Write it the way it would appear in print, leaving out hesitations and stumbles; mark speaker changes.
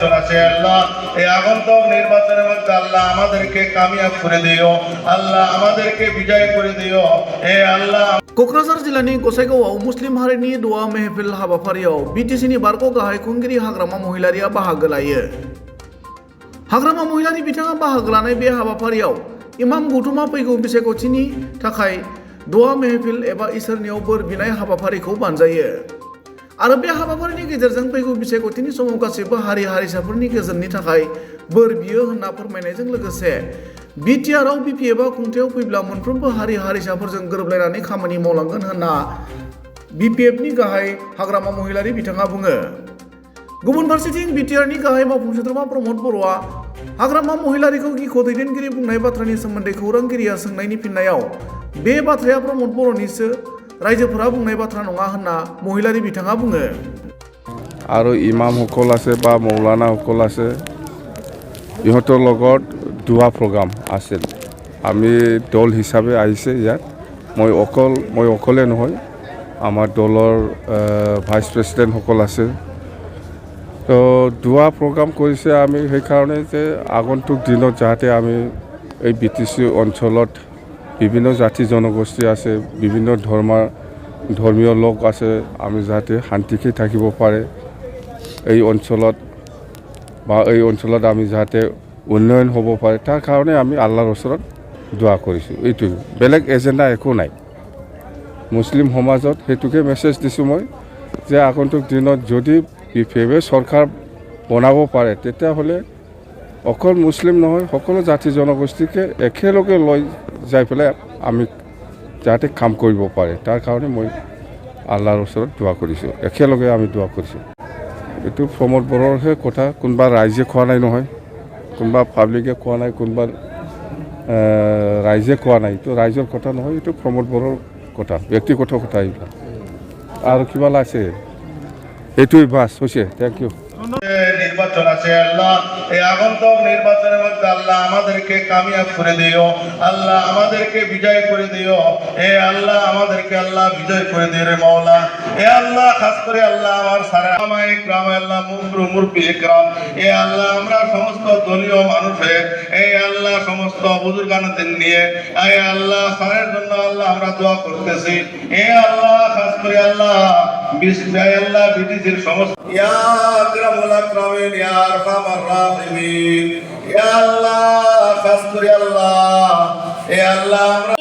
Speaker 1: আছে আল্লাহ, এই আগন্তুক নির্বাচনের মধ্যে আল্লাহ আমাদেরকে কামিয়াব করে দিও, আল্লাহ আমাদেরকে বিজয় করে দিও। আল্লাহ
Speaker 2: क'क्राझार जिल्लानि गसाइगावआव मुस्लिम हारिनि दुआ मेहफिल हाबाफारियाव बिटिसिनि बारग' गाहाय खुंगिरि हाग्रामा महिलारिया बाहागो लायो। हाग्रामा महिलारि बिथाङा बाहागो लानाय बे हाबाफारियाव इमाम गौतुमा फैगौ बिसायख'थिनि थाखाय दुआ मेहफिल एबा इसोरनियाव बोर बिनाय हाबाफारिखौ बानजायो आरो बे हाबाफारिनि गेजेरजों फैगौ बिसायख'थिनि समाव गासैबो हारि हारिसाफोरनि गोजोननि थाखाय बोर बियो होनना फोरमायनायजों लोगोसे बिटिआरआव बिपिएफआ खुंथायाव फैब्ला मोनफ्रोमबो हारि हारिसाफोरजों गोरोबलायनानै खामानि मावलांगोन होनना बिपिएफनि गाहाय हाग्रामा महिलारि बिथाङा बुङो। गुबुन फारसेथिं बिटिआरनि गाहाय मावफुं सोद्रोमा प्रमद बर'आ हाग्रामा महिलारिखौ गिख' दैदेनगिरि बुंनाय बाथ्रानि सोमोन्दै खौरांगिरिया सोंनायनि फिननायाव बे बाथ्राया प्रमद बर'निसो, रायजोफोरा बुंनाय बाथ्रा नङा होनना महिलारि बिथाङा बुङो।
Speaker 3: আৰু ইমামসকল আছে বা মৌলানাসকল আছে, ইহঁতৰ লগত দুৱা প্ৰগ্ৰাম আছিল। আমি দল হিচাপে আহিছে ইয়াত। মই অকলে নহয়, আমাৰ দলৰ ভাইচ প্ৰেচিডেণ্টসকল আছে। তো দুৱা প্ৰগ্ৰাম কৰিছে আমি সেইকাৰণে যে আগন্তুক দিনত যাতে আমি এই বিটিচি অঞ্চলত বিভিন্ন জাতি জনগোষ্ঠী আছে, বিভিন্ন ধৰ্মীয় লোক আছে, আমি যাতে শান্তিকৈ থাকিব পাৰে এই অঞ্চলত, বা এই অঞ্চলত আমি যাতে উন্নয়ন হ'ব পাৰে, তাৰ কাৰণে আমি আল্লাহৰ ওচৰত দোৱা কৰিছোঁ। এইটোৱে, বেলেগ এজেণ্ডা একো নাই। মুছলিম সমাজত সেইটোকে মেছেজ দিছোঁ মই, যে আগন্তুক দিনত যদি বিপিএফে চৰকাৰ বনাব পাৰে, তেতিয়াহ'লে অকল মুছলিম নহয়, সকলো জাতি জনগোষ্ঠীকে একেলগে লৈ যাই পেলাই আমি যাতে কাম কৰিব পাৰে, তাৰ কাৰণে মই আল্লাহৰ ওচৰত দোৱা কৰিছোঁ। একেলগে আমি দোৱা কৰিছোঁ। এইটো প্ৰমদ বড়োৰহে কথা, কোনোবা ৰাইজে কোৱা নাই নহয়, কোনোবা পাব্লিকে কোৱা নাই, কোনোবা ৰাইজে কোৱা নাই। এইটো ৰাইজৰ কথা নহয়, এইটো প্ৰমদ বড়োৰ কথা, ব্যক্তিগত কথা। এইবিলাক আৰু কিবা আছে, এইটোৱে বাছ হৈছে। Thank you.
Speaker 1: নির্বাচন আছে আল্লাহ, এই আগন্তুক নির্বাচনের মধ্যে আল্লাহ আমাদেরকে কামিয়াব করে দিও, আল্লাহ আমাদেরকে বিজয় করে দিও। আল্লাহ আমাদেরকে আল্লাহ বিজয় করে দিও রে মাওলা। আল্লাহ খাস করে আল্লাহ আমার সারা আমায় ইকরাম, আল্লাহ মুরব্বি ইকরাম, আল্লাহ আমরা সমস্ত দলীয় মানুষ হয়ে আল্লাহ সমস্ত বুজুর্গানদের নিয়ে আল্লাহ সারের জন্য আল্লাহ আমরা দোয়া করতেছি। আল্লাহ খাস করে আল্লাহ আল্লাহ বিটিসির সমস্ত ইয়া আকরামুল আকরামিন, ইয়া আরহামার রাহিমিন, ইয়া আল্লাহ খাস করে আল্লাহ আল্লাহ আমরা